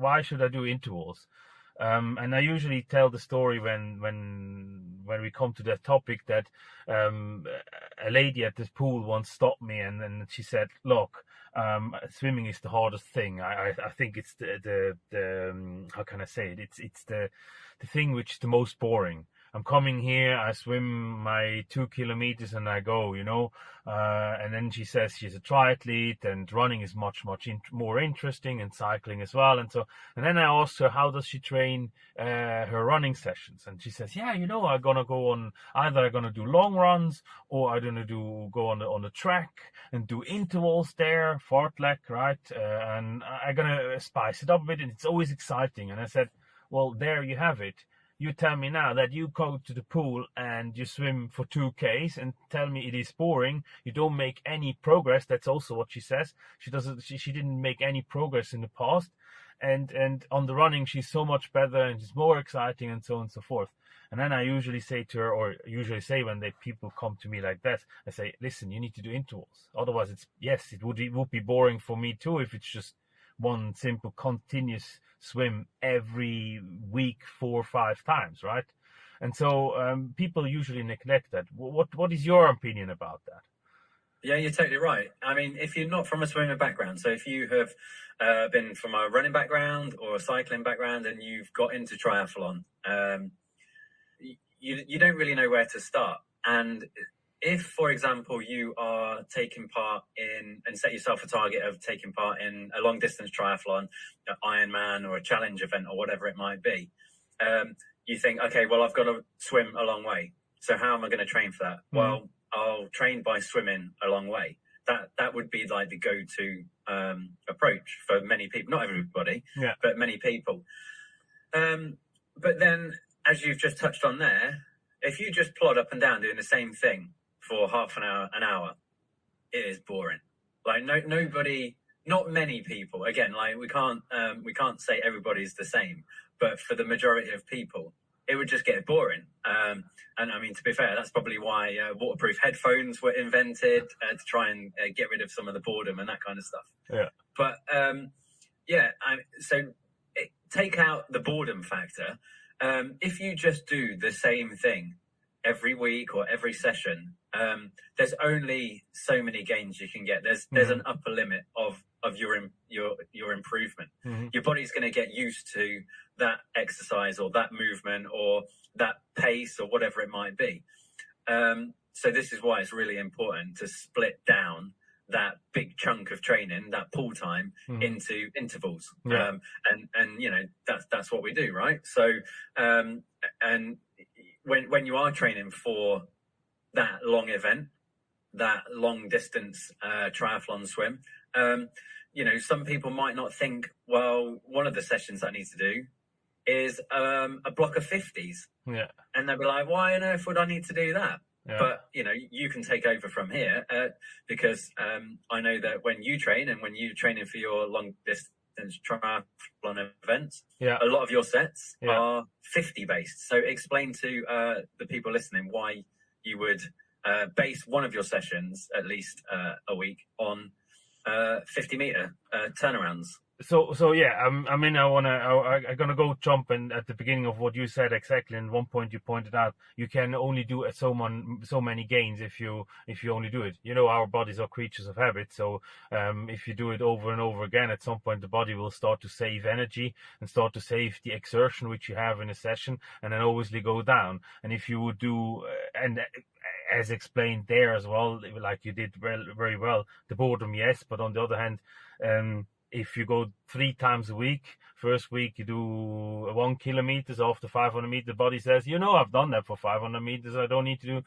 why should I do intervals? And I usually tell the story when we come to that topic that a lady at this pool once stopped me and she said, look, swimming is the hardest thing. I think it's the how can I say it? It's the thing which is the most boring. I'm coming here, I swim my 2 kilometers and I go, and then she says she's a triathlete and running is much more interesting, and cycling as well. And then I asked her, how does she train her running sessions? And she says, yeah, I'm gonna go on, either I'm gonna do long runs or I'm gonna go on the track and do intervals there, fartlek, right? And I'm gonna spice it up a bit, and it's always exciting. And I said, well, there you have it. You tell me now that you go to the pool and you swim for 2Ks and tell me it is boring. You don't make any progress. That's also what she says. She didn't make any progress in the past. And on the running, she's so much better and it's more exciting and so on and so forth. And then I usually say to her, or usually say when people come to me like that, I say, listen, you need to do intervals. Otherwise, it would be boring for me too if it's just one simple continuous swim every week 4 or 5 times, right? And so people usually neglect that. What is your opinion about that? Yeah, you're totally right. I mean, if you're not from a swimming background, so if you have been from a running background or a cycling background and you've got into triathlon, you don't really know where to start. And if, for example, you are taking part in, and set yourself a target of taking part in a long distance triathlon, an Ironman or a challenge event or whatever it might be, you think, okay, well, I've got to swim a long way. So how am I going to train for that? Mm-hmm. Well, I'll train by swimming a long way. That would be like the go-to approach for many people, not everybody, but many people. But then, as you've just touched on there, if you just plod up and down doing the same thing for half an hour, it is boring. Like nobody, not many people. Again, like we can't say everybody's the same, but for the majority of people, it would just get boring. And I mean, to be fair, that's probably why waterproof headphones were invented to try and get rid of some of the boredom and that kind of stuff. Yeah. But take out the boredom factor. If you just do the same thing every week or every session, there's only so many gains you can get. There's an upper limit of your improvement. Mm-hmm. Your body's going to get used to that exercise or that movement or that pace or whatever it might be. So this is why it's really important to split down that big chunk of training, that pool time, into intervals. Yeah. And that's what we do, right? So and when you are training for that long event, that long distance triathlon swim, some people might not think, well, one of the sessions I need to do is a block of 50s. Yeah. And they'll be like, why on earth would I need to do that? Yeah. But, you can take over from here because I know that when you train and when you're training for your long distance triathlon events, a lot of your sets are 50 based. So explain to the people listening why you would base one of your sessions at least a week on 50-meter turnarounds. So yeah, I'm gonna go jump in at the beginning of what you said exactly. And one point you pointed out, you can only do so many gains if you only do it. Our bodies are creatures of habit. So if you do it over and over again, at some point the body will start to save energy and start to save the exertion which you have in a session, and then obviously go down. And if you would do as explained there as well, like you did very well, the boredom, yes, but on the other hand, if you go 3 times a week, first week you do 1 kilometers, after 500 meters, the body says, I've done that for 500 meters. I don't need to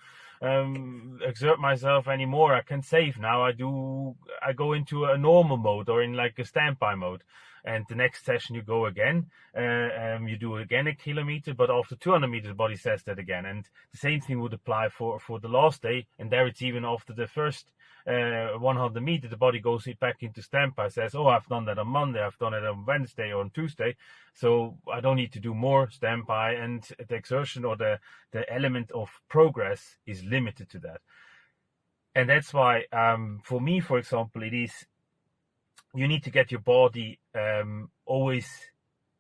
exert myself anymore. I can save now. I go into a normal mode or in like a standby mode. And the next session you go again, you do again 1 kilometer, but after 200 meters, the body says that again. And the same thing would apply for the last day. And there it's even after the first 100 meters, the body goes back into standby, says, oh, I've done that on Monday, I've done it on Wednesday or on Tuesday, so I don't need to do more standby, and the exertion or the element of progress is limited to that. And that's why, for me, for example, it is, you need to get your body always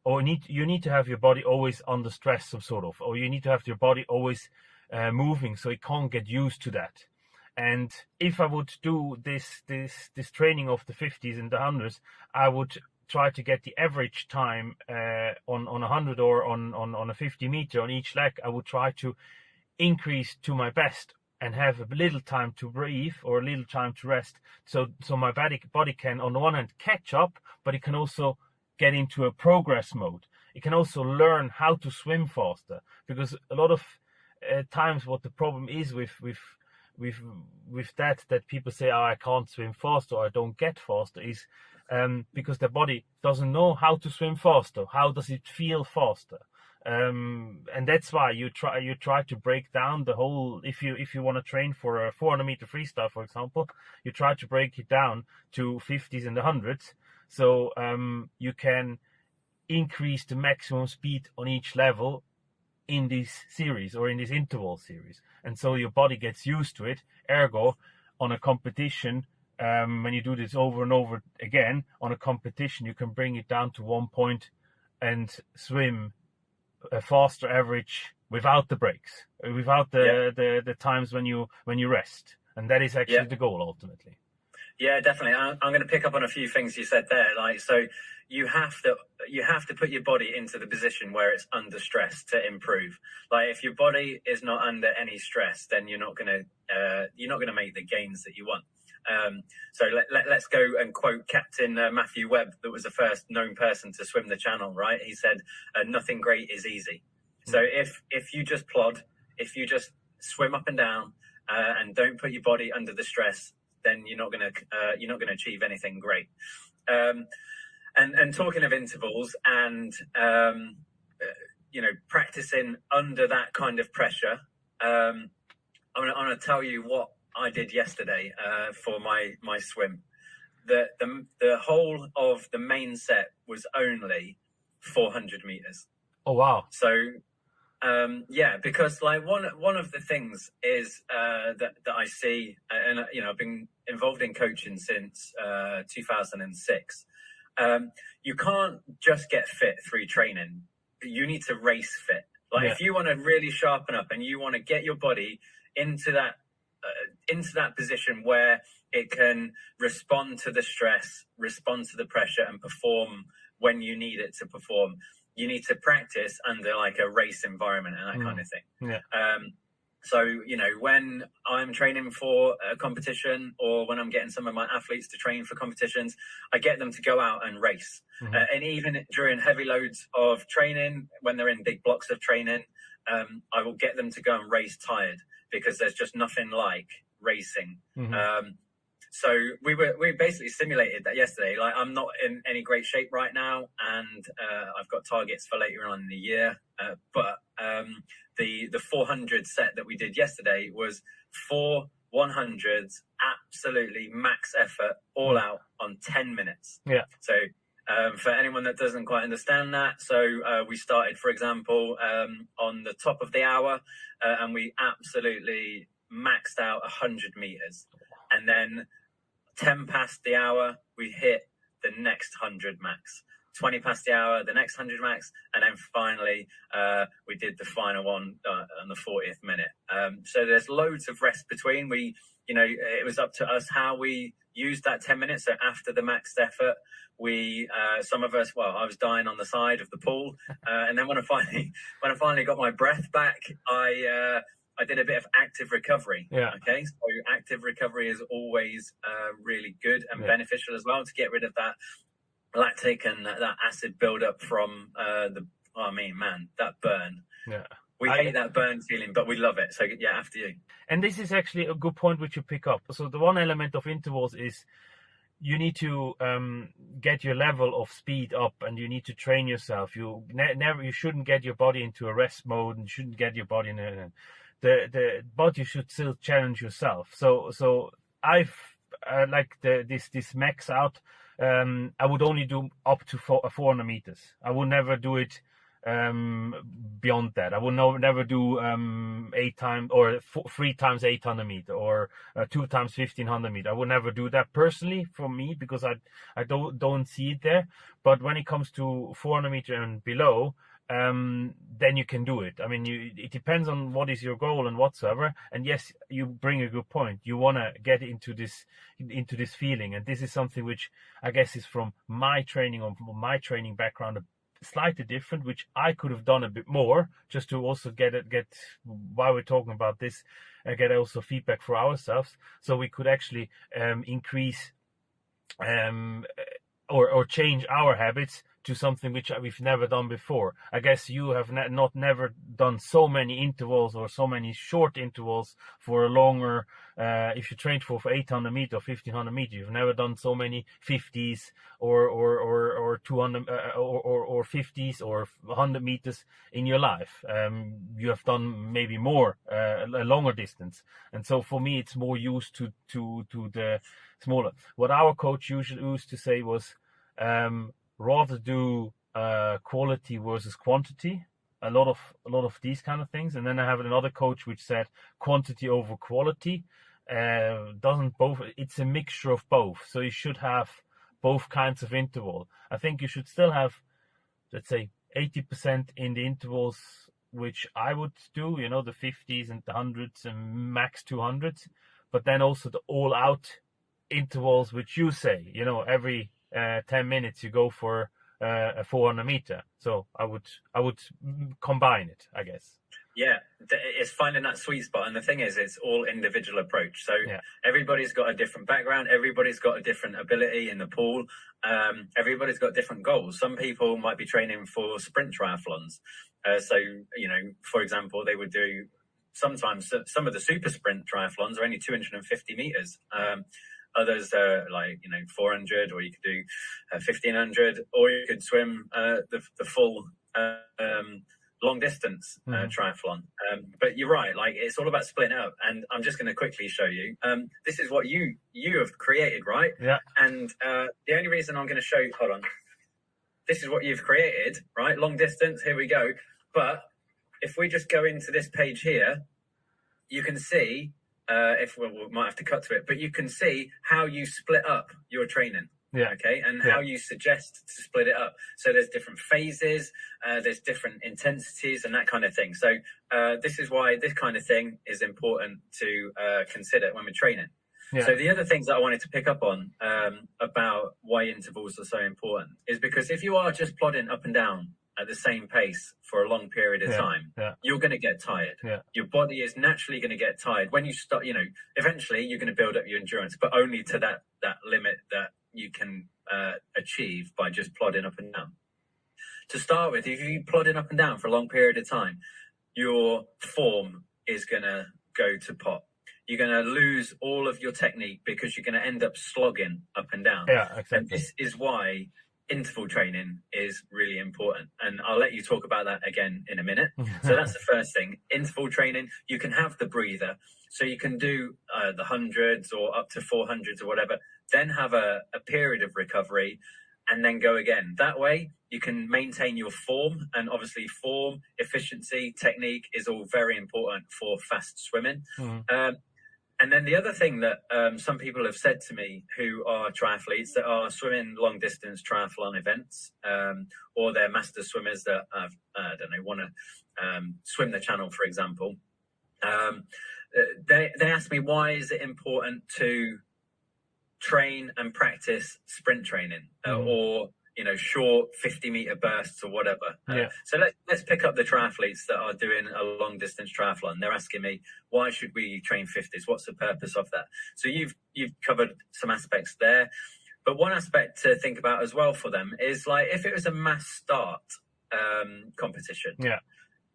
or you need to have your body always under stress, some sort of, or you need to have your body always moving, so it can't get used to that. And if I would do this training of the 50s and the 100s, I would try to get the average time on 100 or on a 50 meter on each leg. I would try to increase to my best and have a little time to breathe or a little time to rest. So my body can, on the one hand, catch up, but it can also get into a progress mode. It can also learn how to swim faster, because a lot of times what the problem is with that people say, oh, I can't swim faster or I don't get faster, is because the body doesn't know how to swim faster. How does it feel faster? And that's why you try to break down the whole. If you want to train for a 400 meter freestyle, for example, you try to break it down to 50s and the 100s, so you can increase the maximum speed on each level in this series or in this interval series, and so your body gets used to it. Ergo, on a competition, when you do this over and over again on a competition, you can bring it down to 1 point and swim a faster average without the breaks, without the times when you rest, and that is actually the goal ultimately. Yeah, definitely. I'm going to pick up on a few things you said there. Like, so you have to put your body into the position where it's under stress to improve. Like, if your body is not under any stress, then you're not going to make the gains that you want. So let's go and quote Captain Matthew Webb, that was the first known person to swim the channel, right? He said, nothing great is easy. So if you just plod, if you just swim up and down and don't put your body under the stress, then you're not going to achieve anything great. And talking of intervals and practicing under that kind of pressure, I'm going to tell you what I did yesterday for my swim. The whole of the main set was only 400 meters. Oh wow! So because like one of the things is that I see, and I've been involved in coaching since 2006. You can't just get fit through training. You need to race fit. Like if you want to really sharpen up and you want to get your body into that position where it can respond to the stress, respond to the pressure, and perform when you need it to perform, you need to practice under like a race environment and that kind of thing. Yeah. So, when I'm training for a competition or when I'm getting some of my athletes to train for competitions, I get them to go out and race. Mm-hmm. And even during heavy loads of training, when they're in big blocks of training, I will get them to go and race tired, because there's just nothing like racing. Mm-hmm. So we basically simulated that yesterday. Like, I'm not in any great shape right now, and I've got targets for later on in the year. But the 400 set that we did yesterday was 4 100s, absolutely max effort, all out on 10 minutes. Yeah. So for anyone that doesn't quite understand that, so we started, for example, on the top of the hour, and we absolutely maxed out 100 meters, and then 10 past the hour, we hit the next 100 max. 20 past the hour, the next 100 max, and then finally we did the final one on the 40th minute. So there's loads of rest between. It was up to us how we used that 10 minutes. So after the maxed effort, some of us, I was dying on the side of the pool, and then when I finally got my breath back, I did a bit of active recovery. Yeah. Okay. So active recovery is always really good and beneficial as well, to get rid of that lactic and that acid buildup from that burn. Yeah. We hate that burn feeling, but we love it. So yeah, after you. And this is actually a good point which you pick up. So the one element of intervals is you need to get your level of speed up, and you need to train yourself. You shouldn't get your body into a rest mode, and you shouldn't get your body in but you should still challenge yourself. So I've this max out. I would only do up to 400 meters. I would never do it beyond that. I would never do 8 times or 3 times 800 meter or 2 times 1500 meter. I would never do that personally for me, because I don't see it there. But when it comes to 400 meter and below, then you can do it. I mean, it depends on what is your goal and whatsoever. And yes, you bring a good point. You want to get into this feeling, and this is something which I guess is from my training or my training background slightly different, which I could have done a bit more, just to also get while we're talking about this, get also feedback for ourselves, so we could actually increase or change our habits to something which we've never done before. I guess you have never done so many intervals or so many short intervals for a longer. If you trained for 800 meter or 1500 meter, you've never done so many 50s or 200 or 50s or 100 meters in your life. You have done maybe more a longer distance, and so for me it's more used to the smaller. What our coach usually used to say was, rather do quality versus quantity, a lot of these kind of things. And then I have another coach which said quantity over quality. It's a mixture of both, so you should have both kinds of interval. I think you should still have, let's say, 80% in the intervals which I would do, the 50s and the 100s and max 200s, but then also the all out intervals which you say, every 10 minutes you go for a 400 meter. So I would combine it, I guess. Yeah, it's finding that sweet spot. And the thing is, it's all individual approach. So everybody's got a different background. Everybody's got a different ability in the pool. Everybody's got different goals. Some people might be training for sprint triathlons. So, for example, they would do sometimes some of the super sprint triathlons are only 250 meters. Others are 400, or you could do 1500, or you could swim the full long distance triathlon. But you're right, it's all about splitting up. And I'm just going to quickly show you. This is what you have created, right? Yeah. And the only reason I'm going to show you, hold on. This is what you've created, right? Long distance, here we go. But if we just go into this page here, you can see, we might have to cut to it, but you can see how you split up your training. Yeah. Okay. And how you suggest to split it up. So there's different phases, there's different intensities and that kind of thing. So this is why this kind of thing is important to consider when we're training. Yeah. So the other things that I wanted to pick up on about why intervals are so important is because if you are just plodding up and down at the same pace for a long period of time, you're going to get tired. Yeah. Your body is naturally going to get tired. When you start, eventually you're going to build up your endurance, but only to that limit that you can achieve by just plodding up and down. To start with, if you plodding up and down for a long period of time, your form is going to go to pot. You're going to lose all of your technique because you're going to end up slogging up and down. Yeah, exactly. And this is why interval training is really important. And I'll let you talk about that again in a minute. So that's the first thing. Interval training, you can have the breather. So you can do the hundreds or up to 400s or whatever, then have a period of recovery and then go again. That way you can maintain your form, and obviously form, efficiency, technique is all very important for fast swimming. And then the other thing that some people have said to me who are triathletes that are swimming long distance triathlon events, or they're master swimmers that want to swim the channel, for example, they ask me, why is it important to train and practice sprint training or short 50-meter bursts or whatever. So let's pick up the triathletes that are doing a long distance triathlon. They're asking me, why should we train 50s? What's the purpose of that? So you've covered some aspects there, but one aspect to think about as well for them is if it was a mass start competition,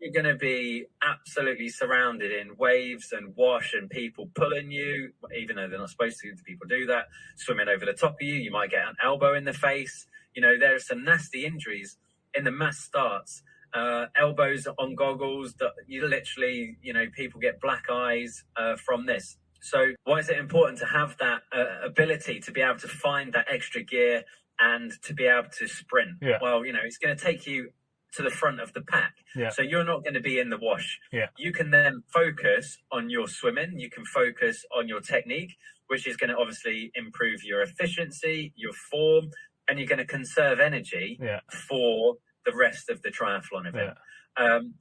you're going to be absolutely surrounded in waves and wash and people pulling you, even though they're not supposed to. People do that, swimming over the top of you. You might get an elbow in the face. There are some nasty injuries in the mass starts, elbows on goggles that you literally, people get black eyes from this. So why is it important to have that ability to be able to find that extra gear and to be able to sprint? Well, it's going to take you to the front of the pack. Yeah. So you're not going to be in the wash. Yeah. You can then focus on your swimming. You can focus on your technique, which is going to obviously improve your efficiency, your form, and you're going to conserve energy for the rest of the triathlon event.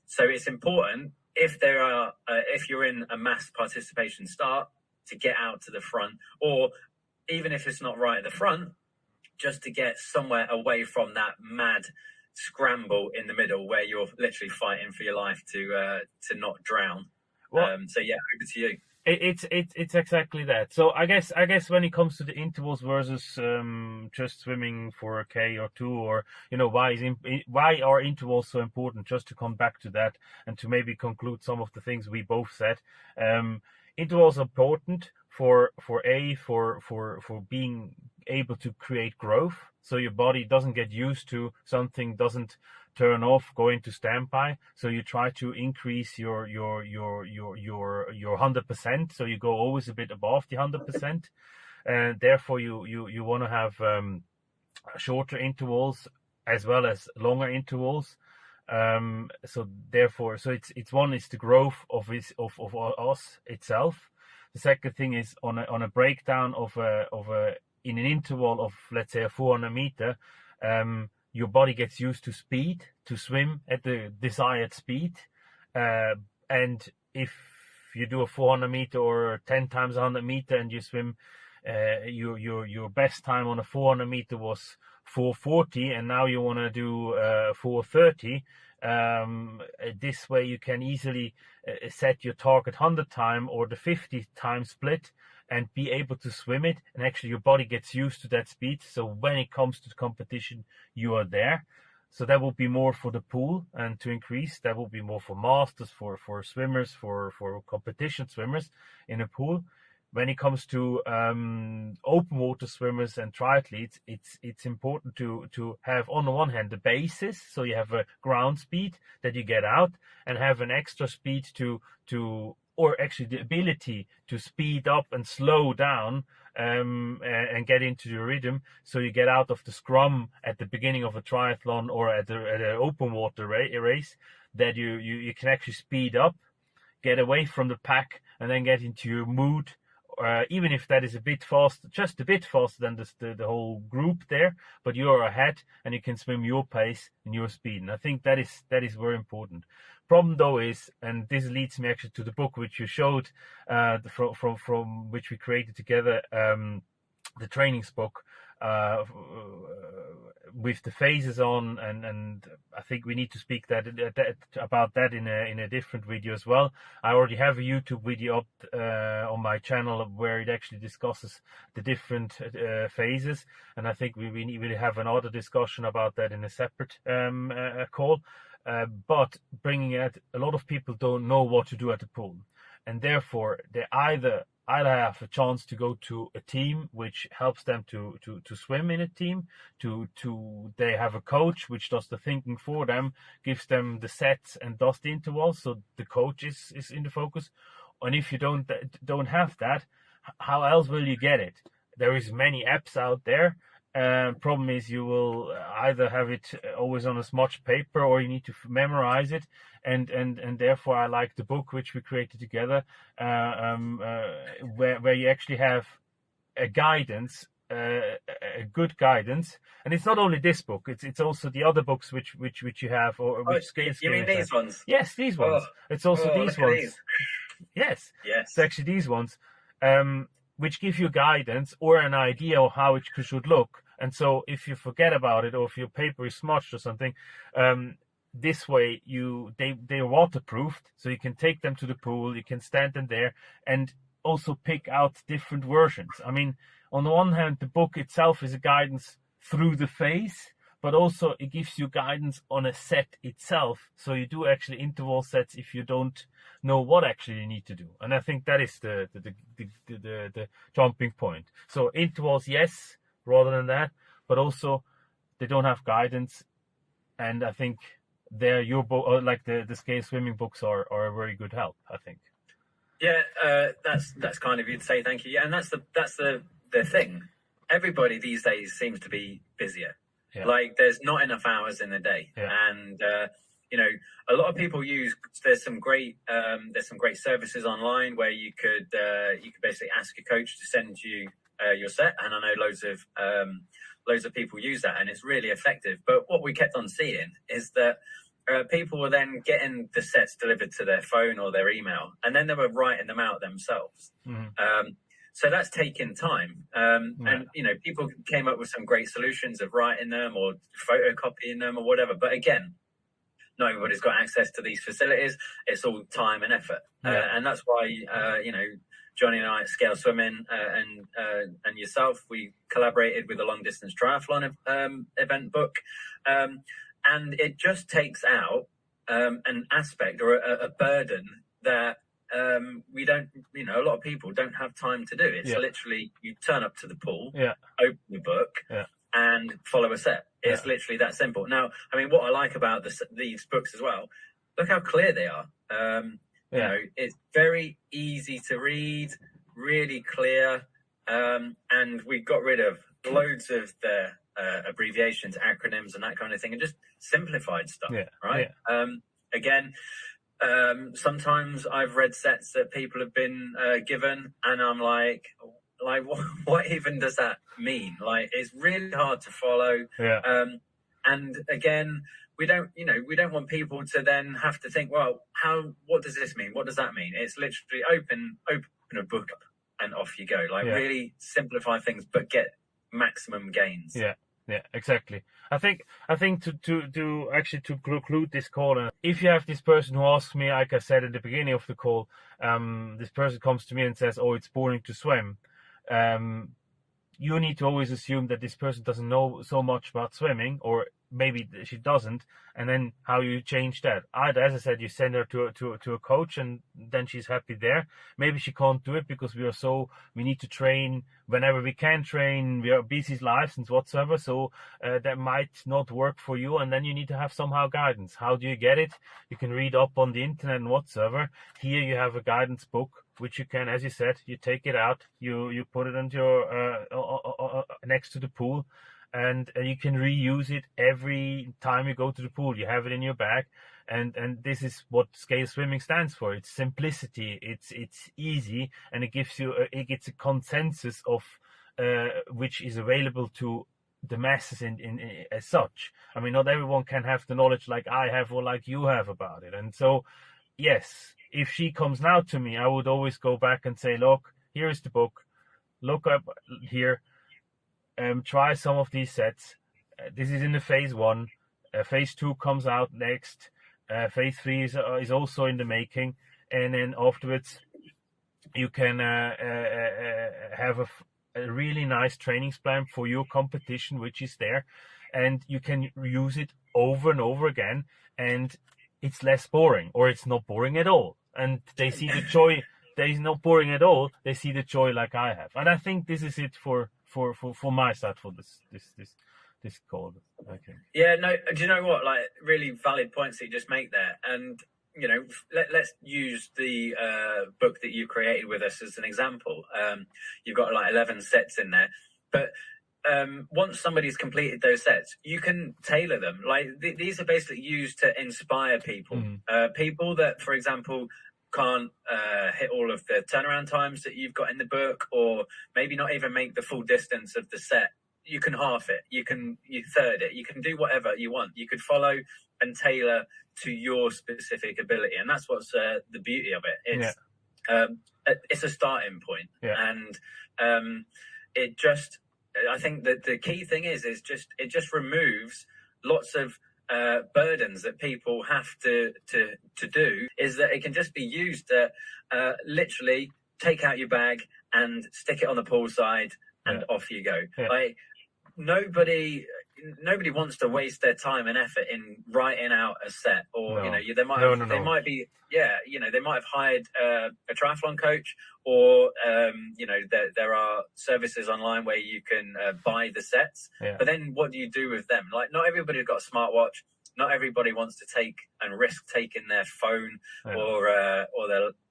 So it's important if you're in a mass participation start, to get out to the front, or even if it's not right at the front, just to get somewhere away from that mad scramble in the middle where you're literally fighting for your life to not drown. So yeah, over to you. It's exactly that. So I guess when it comes to the intervals versus just swimming for a K or 2, or why are intervals so important? Just to come back to that and to maybe conclude some of the things we both said. Intervals are important for being able to create growth, so your body doesn't get used to something, doesn't turn off, go into standby. So you try to increase your 100%. So you go always a bit above the 100%, and therefore you want to have shorter intervals as well as longer intervals. So it's one is the growth of us itself. The second thing is on a breakdown of in an interval of, let's say, a 400 meter, your body gets used to speed, to swim at the desired speed. And if you do a 400 meter or 10 times 100 meter and you swim, your best time on a 400 meter was 4:40, and now you want to do 4:30. This way you can easily set your target 100 time or the 50 time split and be able to swim it, and actually your body gets used to that speed. So when it comes to the competition, you are there. So that will be more for the pool, and to increase, that will be more for masters, for swimmers, for competition swimmers in a pool. When it comes to open water swimmers and triathletes, it's important to have, on the one hand, the basis, so you have a ground speed that you get out, and have an extra speed or actually the ability to speed up and slow down and get into your rhythm, so you get out of the scrum at the beginning of a triathlon or at an open water race, that you can actually speed up, get away from the pack, and then get into your mood. Even if that is a bit fast, just a bit faster than the whole group there, but you're ahead and you can swim your pace and your speed. And I think that is very important. Problem though is, and this leads me actually to the book which you showed, from which we created together, the trainings book, with the phases on, and I think we need to speak about that in a different video as well. I already have a YouTube video up on my channel where it actually discusses the different phases, and I think we will have another discussion about that in a separate call. But bringing it, a lot of people don't know what to do at the pool, and therefore they either have a chance to go to a team which helps them to swim in a team, they have a coach which does the thinking for them, gives them the sets and does the intervals, so the coach is in the focus. And if you don't have that, how else will you get it? There is many apps out there. Problem is, you will either have it always on a smudged paper, or you need to memorize it, and therefore I like the book which we created together, where you actually have a guidance, a good guidance. And it's not only this book; it's also the other books which you have, or which scales. You mean these ones? Yes, these ones. It's also these ones. These. Yes, it's actually these ones. Which give you guidance or an idea of how it should look. And so if you forget about it, or if your paper is smudged or something, this way they're waterproofed, so you can take them to the pool, you can stand them there, and also pick out different versions. I mean, on the one hand, the book itself is a guidance through the phase, but also it gives you guidance on a set itself. So you do actually interval sets if you don't know what actually you need to do. And I think that is the jumping point. So intervals, yes, rather than that, but also they don't have guidance. And I think they're your book, like the scale swimming books are a very good help, I think. Yeah, that's kind of you to say thank you. Yeah, and that's the thing. Everybody these days seems to be busier. Yeah. Like there's not enough hours in the day, Yeah. and a lot of people use. There's some great services online where you could basically ask a coach to send you your set, and I know loads of people use that, and it's really effective. But what we kept on seeing is that people were then getting the sets delivered to their phone or their email, and then they were writing them out themselves. So that's taking time. And, people came up with some great solutions of writing them or photocopying them or whatever. But again, not everybody's got access to these facilities. It's all time and effort. And that's why, Johnny and I at Scale Swimming and yourself, we collaborated with a long distance triathlon event book. And it just takes out an aspect or a burden that we don't, a lot of people don't have time to do. It's literally you turn up to the pool, open the book, and follow a set. It's literally that simple. Now, I mean, what I like about these books as well, look how clear they are. It's very easy to read, really clear, and we got rid of loads of the abbreviations, acronyms, and that kind of thing, and just simplified stuff. Right? Again. Sometimes I've read sets that people have been given, and I'm like what even does that mean? Like, it's really hard to follow. And again, we don't want people to then have to think, well, what does this mean? What does that mean? It's literally open a book up and off you go. Really simplify things, but get maximum gains. Yeah, exactly. I think to actually to conclude this call, if you have this person who asks me, like I said at the beginning of the call, this person comes to me and says, "Oh, it's boring to swim." You need to always assume that this person doesn't know so much about swimming, or maybe she doesn't, and then how you change that. Either, as I said, you send her to a coach, and then she's happy there. Maybe she can't do it because we need to train whenever we can train. We are busy lives and whatsoever, so that might not work for you, and then you need to have somehow guidance. How do you get it? You can read up on the internet and whatsoever. Here you have a guidance book, which you can, as you said, you take it out, you put it into your next to the pool, and you can reuse it every time you go to the pool. You have it in your bag, and this is what Scale Swimming stands for. It's simplicity, it's easy, and it gives you it's a consensus of which is available to the masses in as such. I mean, not everyone can have the knowledge like I have or like you have about it, and so yes. If she comes now to me, I would always go back and say, look, here is the book. Look up here. Try some of these sets. This is in the phase 1. Phase 2 comes out next. Phase 3 is also in the making. And then afterwards, you can have a really nice training plan for your competition, which is there. And you can use it over and over again. And it's less boring, or it's not boring at all. And they see the joy. There is not boring at all. They see the joy like I have. And I think this is it for my side for this call. Okay. Yeah, no, do you know what? Like, really valid points that you just make there. And, let's use the book that you created with us as an example. You've got like 11 sets in there. But once somebody's completed those sets, you can tailor them. Like these are basically used to inspire people. People that, for example, can't hit all of the turnaround times that you've got in the book, or maybe not even make the full distance of the set. You can half it. You third it. You can do whatever you want. You could follow and tailor to your specific ability, and that's what's the beauty of it. It's a starting point, and it just. I think that the key thing is it just removes lots of burdens that people have to do. Is that it can just be used to literally take out your bag and stick it on the pool side and off you go. Like nobody wants to waste their time and effort in writing out a set, or they might have hired a triathlon coach, or there are services online where you can buy the sets. But then what do you do with them? Like, not everybody's got a smartwatch. Not everybody wants to take and risk taking their phone or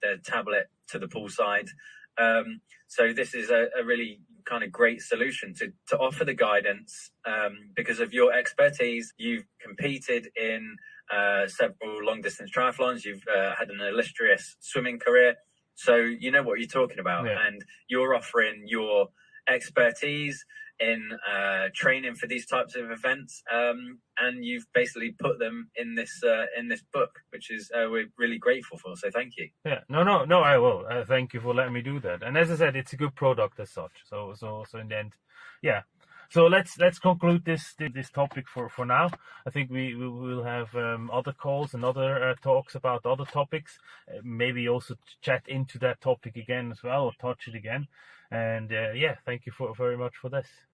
their tablet to the poolside. So this is a really kind of great solution to offer the guidance, because of your expertise. You've competed in several long distance triathlons. You've had an illustrious swimming career, so you know what you're talking about, and you're offering your expertise in training for these types of events, and you've basically put them in this book, which is we're really grateful for. So thank you. Yeah, no, I will. Thank you for letting me do that. And as I said, it's a good product as such. So in the end, yeah. So let's conclude this topic for now. I think we will have other calls and other talks about other topics. Maybe also chat into that topic again as well, or touch it again. And thank you very much for this.